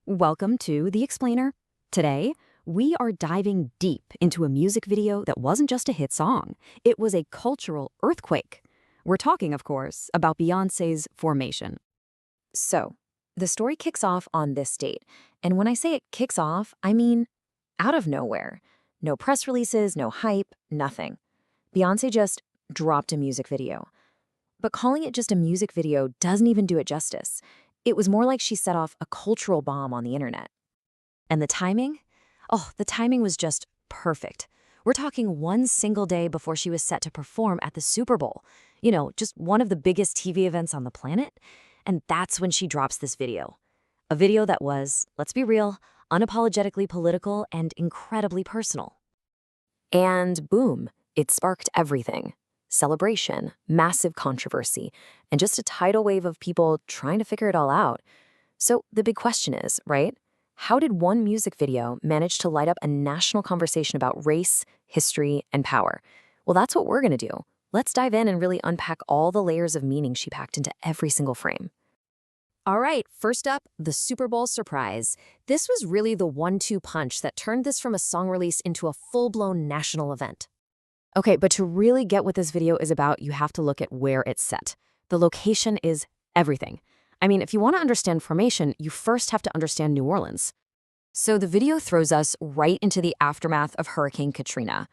Welcome to The Explainer. Today, we are diving deep into a music video that wasn't just a hit song, it was a cultural earthquake. We're talking, of course, about Beyoncé's Formation. So, the story kicks off on this date. And when I say it kicks off, I mean out of nowhere. No press releases, no hype, nothing. Beyoncé just dropped a music video. But calling it just a music video doesn't even do it justice. It was more like she set off a cultural bomb on the internet. And the timing? Oh, the timing was just perfect. We're talking one single day before she was set to perform at the Super Bowl. You know, just one of the biggest TV events on the planet. And that's when she drops this video. A video that was, let's be real, unapologetically political and incredibly personal. And boom, it sparked everything. Celebration, massive controversy, and just a tidal wave of people trying to figure it all out. So the big question is, right? How did one music video manage to light up a national conversation about race, history, and power? Well, that's what we're going to do. Let's dive in and really unpack all the layers of meaning she packed into every single frame. All right, first up, the Super Bowl surprise. This was really the one-two punch that turned this from a song release into a full-blown national event. Okay, but to really get what this video is about, you have to look at where it's set. The location is everything. I mean, if you want to understand Formation, you first have to understand New Orleans. So the video throws us right into the aftermath of Hurricane Katrina.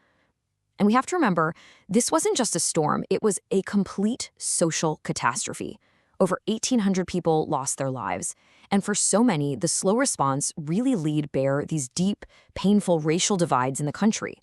And we have to remember, this wasn't just a storm, it was a complete social catastrophe. Over 1,800 people lost their lives. And for so many, the slow response really laid bare these deep, painful racial divides in the country.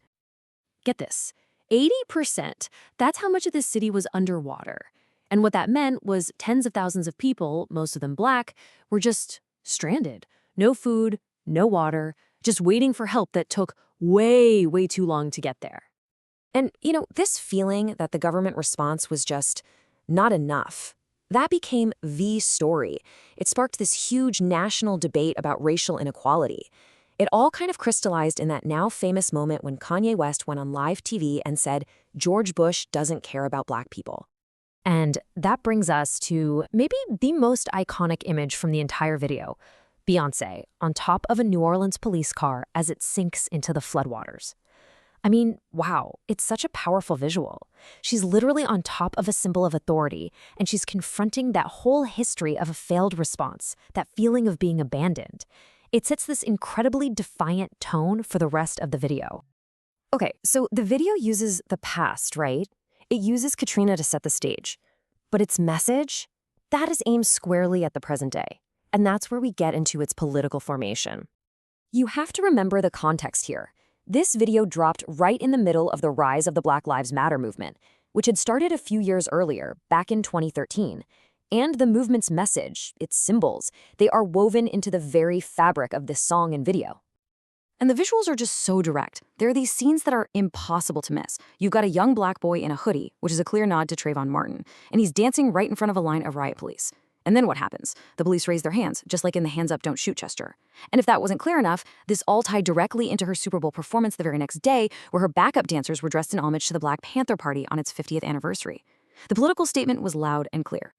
Get this, 80%, that's how much of this city was underwater. And what that meant was tens of thousands of people, most of them Black, were just stranded. No food, no water, just waiting for help that took way, way too long to get there. And, you know, this feeling that the government response was just not enough, that became the story. It sparked this huge national debate about racial inequality. It all kind of crystallized in that now famous moment when Kanye West went on live TV and said, George Bush doesn't care about Black people. And that brings us to maybe the most iconic image from the entire video. Beyoncé on top of a New Orleans police car as it sinks into the floodwaters. I mean, wow, it's such a powerful visual. She's literally on top of a symbol of authority, and she's confronting that whole history of a failed response, that feeling of being abandoned. It sets this incredibly defiant tone for the rest of the video. Okay, so the video uses the past, right? It uses Katrina to set the stage. But its message? That is aimed squarely at the present day. And that's where we get into its political formation. You have to remember the context here. This video dropped right in the middle of the rise of the Black Lives Matter movement, which had started a few years earlier, back in 2013. And the movement's message, its symbols, they are woven into the very fabric of this song and video. And the visuals are just so direct. There are these scenes that are impossible to miss. You've got a young Black boy in a hoodie, which is a clear nod to Trayvon Martin, and he's dancing right in front of a line of riot police. And then what happens? The police raise their hands, just like in the hands up, don't shoot gesture. And if that wasn't clear enough, this all tied directly into her Super Bowl performance the very next day, where her backup dancers were dressed in homage to the Black Panther Party on its 50th anniversary. The political statement was loud and clear.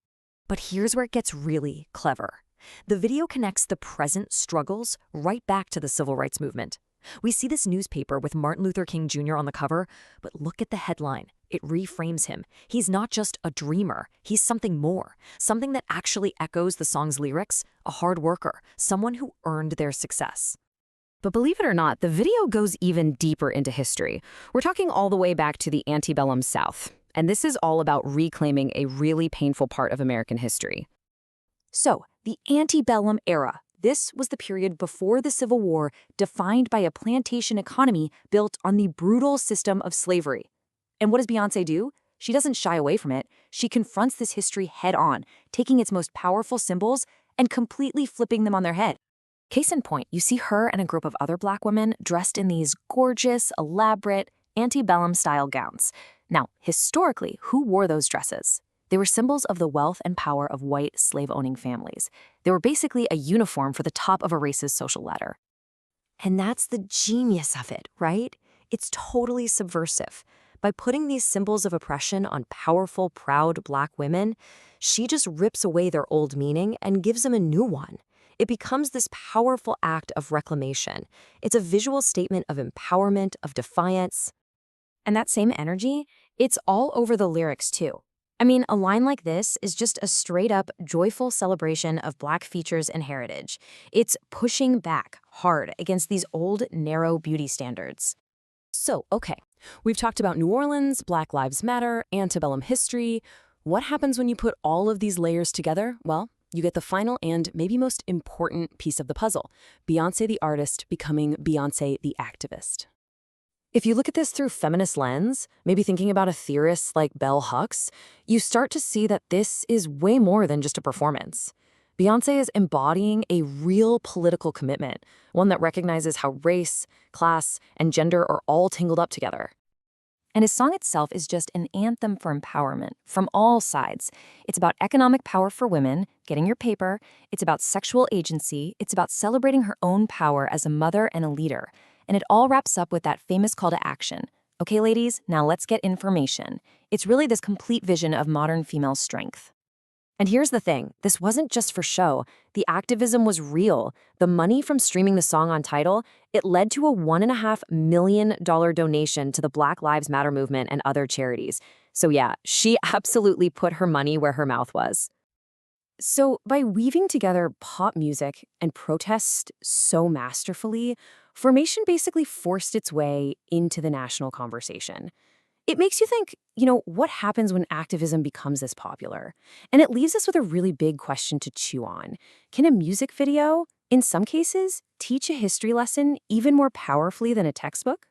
But here's where it gets really clever. The video connects the present struggles right back to the civil rights movement. We see this newspaper with Martin Luther King Jr. on the cover, but look at the headline. It reframes him. He's not just a dreamer, he's something more, something that actually echoes the song's lyrics, a hard worker, someone who earned their success. But believe it or not, the video goes even deeper into history. We're talking all the way back to the antebellum South. And this is all about reclaiming a really painful part of American history. So, the antebellum era. This was the period before the Civil War, defined by a plantation economy built on the brutal system of slavery. And what does Beyoncé do? She doesn't shy away from it. She confronts this history head-on, taking its most powerful symbols and completely flipping them on their head. Case in point, you see her and a group of other Black women dressed in these gorgeous, elaborate, antebellum-style gowns. Now, historically, who wore those dresses? They were symbols of the wealth and power of white slave-owning families. They were basically a uniform for the top of a race's social ladder. And that's the genius of it, right? It's totally subversive. By putting these symbols of oppression on powerful, proud Black women, she just rips away their old meaning and gives them a new one. it becomes this powerful act of reclamation. It's a visual statement of empowerment, of defiance. And that same energy, it's all over the lyrics too. I mean, a line like this is just a straight-up joyful celebration of Black features and heritage. It's pushing back hard against these old, narrow beauty standards. So, okay, we've talked about New Orleans, Black Lives Matter, antebellum history. What happens when you put all of these layers together? Well, you get the final and maybe most important piece of the puzzle, Beyoncé the artist becoming Beyoncé the activist. If you look at this through feminist lens, maybe thinking about a theorist like Bell Hooks, you start to see that this is way more than just a performance. Beyoncé is embodying a real political commitment, one that recognizes how race, class, and gender are all tangled up together. And his song itself is just an anthem for empowerment from all sides. It's about economic power for women, getting your paper. It's about sexual agency. It's about celebrating her own power as a mother and a leader. And it all wraps up with that famous call to action. Okay, ladies, now let's get information. It's really this complete vision of modern female strength. And here's the thing, this wasn't just for show. The activism was real. The money from streaming the song on Tidal, it led to a $1.5 million donation to the Black Lives Matter movement and other charities. So yeah, she absolutely put her money where her mouth was. So by weaving together pop music and protest so masterfully, Formation basically forced its way into the national conversation. It makes you think, what happens when activism becomes this popular? And it leaves us with a really big question to chew on. Can a music video, in some cases, teach a history lesson even more powerfully than a textbook?